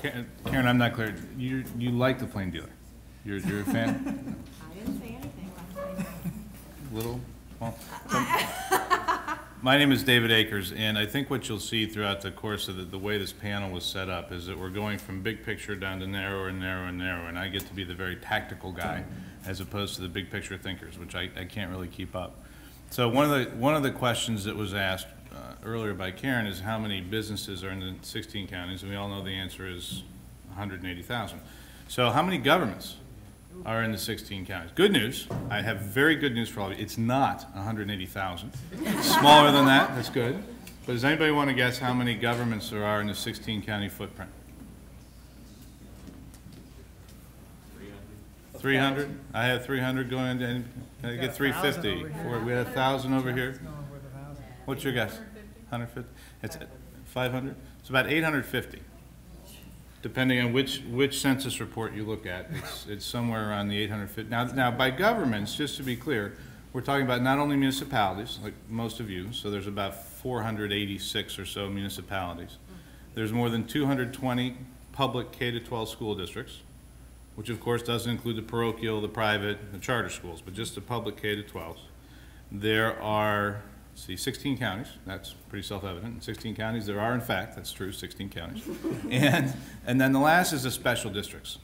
Karen, I'm not clear. You like the plain dealer? You're a fan? I didn't say anything about the Little? Well, my name is David Akers, and I think what you'll see throughout the course of the way this panel was set up is that we're going from big picture down to narrower and narrower and narrower, and I get to be the very tactical guy as opposed to the big picture thinkers, which I can't really keep up. So one of the questions that was asked earlier by Karen is how many businesses are in the 16 counties, and we all know the answer is 180,000. So how many governments are in the 16 counties? Good news, I have very good news for all of you. It's not 180,000. It's smaller than that, that's good. But does anybody want to guess how many governments there are in the 16 county footprint? 300? I have 300 going into, can I get 350? We had 1,000 over here. What's your guess? 150? It's 500? It's about 850. Depending on which census report you look at, it's somewhere around the 850. Now, by governments, just to be clear, we're talking about not only municipalities, like most of you, so there's about 486 or so municipalities. There's more than 220 public K-12 school districts, which of course doesn't include the parochial, the private, the charter schools, but just the public K-12s. There are, see, 16 counties. That's pretty self-evident. In 16 counties, there are, in fact, that's true, 16 counties. and then the last is the special districts.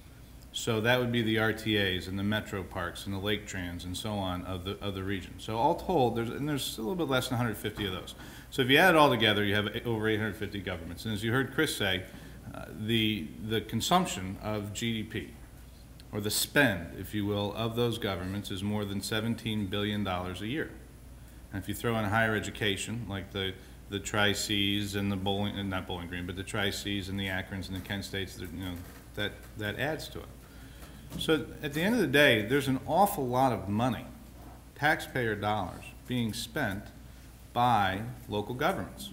So that would be the RTAs and the metro parks and the lake trans and so on of the region. So all told, there's a little bit less than 150 of those. So if you add it all together, you have over 850 governments. And as you heard Chris say, the consumption of GDP, or the spend, if you will, of those governments is more than $17 billion a year. And if you throw in higher education, like the Tri-Cs and the not Bowling Green, but the Tri-Cs and the Akrons and the Kent States, that adds to it. So at the end of the day, there's an awful lot of money, taxpayer dollars, being spent by local governments.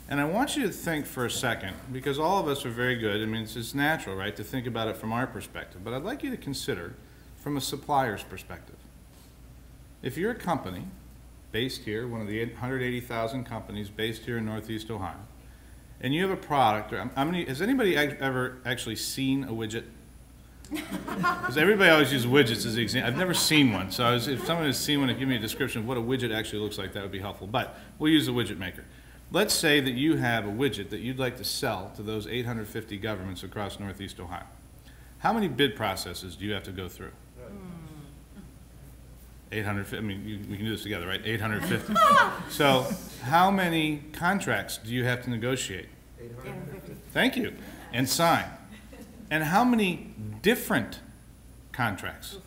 And I want you to think for a second, because all of us are very good. I mean, it's natural, right, to think about it from our perspective. But I'd like you to consider from a supplier's perspective. If you're a company based here, one of the 180,000 companies based here in Northeast Ohio, and you have a product, or has anybody ever actually seen a widget? Because everybody always uses widgets as the example. I've never seen one, so if someone has seen one and give me a description of what a widget actually looks like, that would be helpful. But we'll use a widget maker. Let's say that you have a widget that you'd like to sell to those 850 governments across Northeast Ohio. How many bid processes do you have to go through? 850, I mean, we can do this together, right? 850. So how many contracts do you have to negotiate? 850. Thank you. And sign. And how many different contracts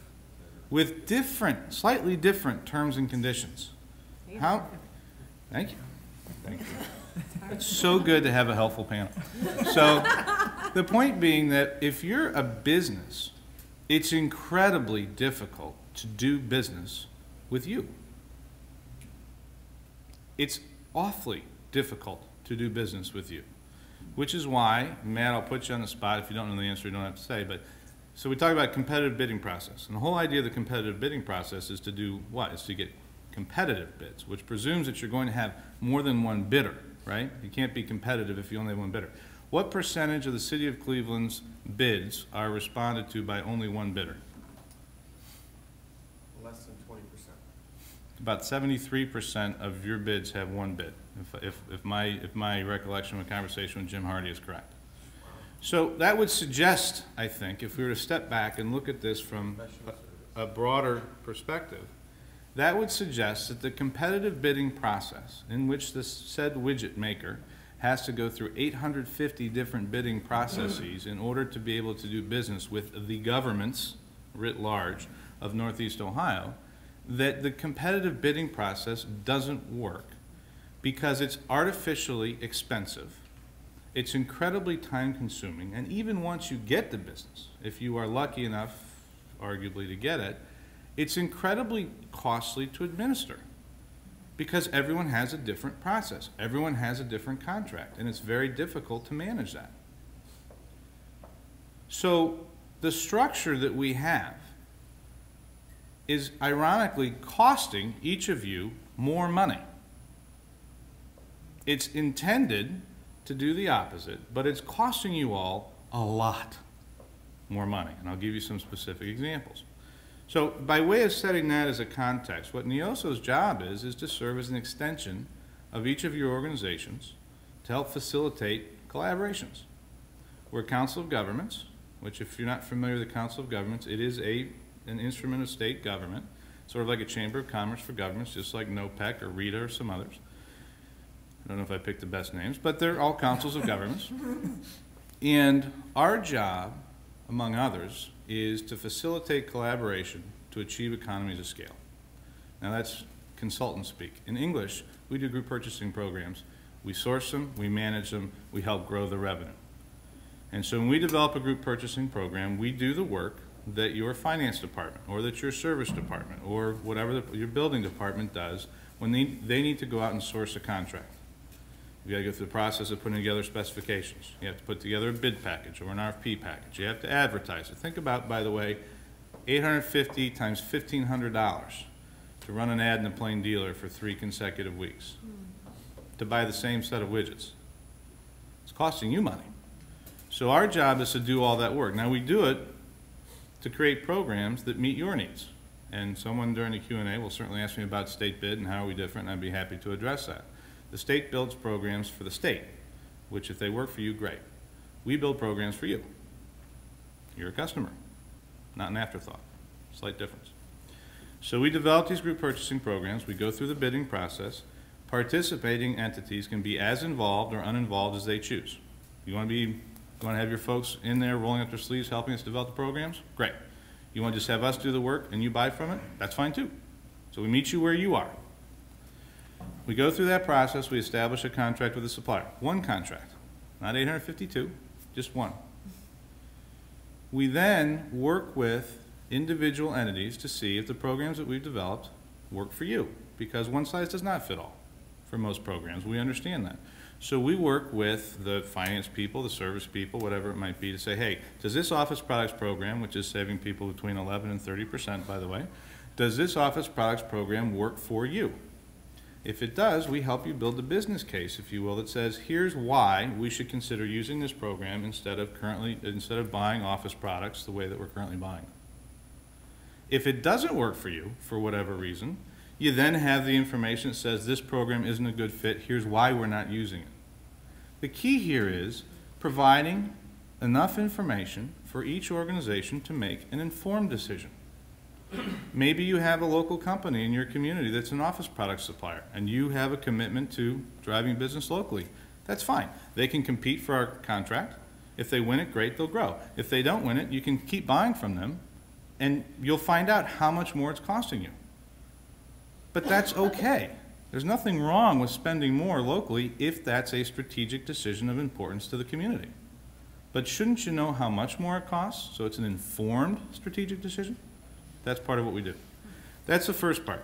with different, slightly different terms and conditions? How? Thank you. Thank you. It's so good to have a helpful panel. So the point being that if you're a business, it's incredibly difficult to do business with you. It's awfully difficult to do business with you, which is why, Matt, I'll put you on the spot. If you don't know the answer, you don't have to say. But so we talk about competitive bidding process. And the whole idea of the competitive bidding process is to do what? Is to get competitive bids, which presumes that you're going to have more than one bidder, right? You can't be competitive if you only have one bidder. What percentage of the City of Cleveland's bids are responded to by only one bidder? Less than 20%. About 73% of your bids have one bid, if my recollection of a conversation with Jim Hardy is correct. So that would suggest, I think, if we were to step back and look at this from a broader perspective, that would suggest that the competitive bidding process in which this said widget maker has to go through 850 different bidding processes in order to be able to do business with the governments writ large of Northeast Ohio, that the competitive bidding process doesn't work because it's artificially expensive. It's incredibly time consuming, and even once you get the business, if you are lucky enough, arguably, to get it, it's incredibly costly to administer because everyone has a different process. Everyone has a different contract, and it's very difficult to manage that. So the structure that we have is ironically costing each of you more money. It's intended to do the opposite, but it's costing you all a lot more money. And I'll give you some specific examples. So by way of setting that as a context, what NEOCCA's job is to serve as an extension of each of your organizations to help facilitate collaborations. We're a council of governments, which if you're not familiar with the council of governments, it is an instrument of state government, sort of like a chamber of commerce for governments, just like NOCCA or RETA or some others. I don't know if I picked the best names, but they're all councils of governments. And our job, among others, is to facilitate collaboration to achieve economies of scale. Now that's consultant speak. In English, we do group purchasing programs. We source them, we manage them, we help grow the revenue. And so when we develop a group purchasing program, we do the work that your finance department or that your service department or whatever your building department does when they need to go out and source a contract. You got to go through the process of putting together specifications. You have to put together a bid package or an RFP package. You have to advertise it. Think about, by the way, $850 times $1,500 to run an ad in a Plain Dealer for 3 consecutive weeks to buy the same set of widgets. It's costing you money. So our job is to do all that work. Now we do it to create programs that meet your needs. And someone during the Q&A will certainly ask me about state bid and how are we different, and I'd be happy to address that. The state builds programs for the state, which if they work for you, great. We build programs for you. You're a customer, not an afterthought. Slight difference. So we develop these group purchasing programs. We go through the bidding process. Participating entities can be as involved or uninvolved as they choose. You want to have your folks in there rolling up their sleeves helping us develop the programs? Great. You want to just have us do the work and you buy from it? That's fine too. So we meet you where you are. We go through that process, we establish a contract with the supplier. One contract, not 852, just one. We then work with individual entities to see if the programs that we've developed work for you, because one size does not fit all for most programs. We understand that. So we work with the finance people, the service people, whatever it might be, to say, hey, does this office products program, which is saving people between 11 and 30%, by the way, does this office products program work for you? If it does, we help you build a business case, if you will, that says, here's why we should consider using this program instead of buying office products the way that we're currently buying. If it doesn't work for you, for whatever reason, you then have the information that says this program isn't a good fit, here's why we're not using it. The key here is providing enough information for each organization to make an informed decision. Maybe you have a local company in your community that's an office product supplier and you have a commitment to driving business locally. That's fine. They can compete for our contract. If they win it, great, they'll grow. If they don't win it, you can keep buying from them and you'll find out how much more it's costing you. But that's okay. There's nothing wrong with spending more locally if that's a strategic decision of importance to the community. But shouldn't you know how much more it costs so it's an informed strategic decision? That's part of what we do. That's the first part.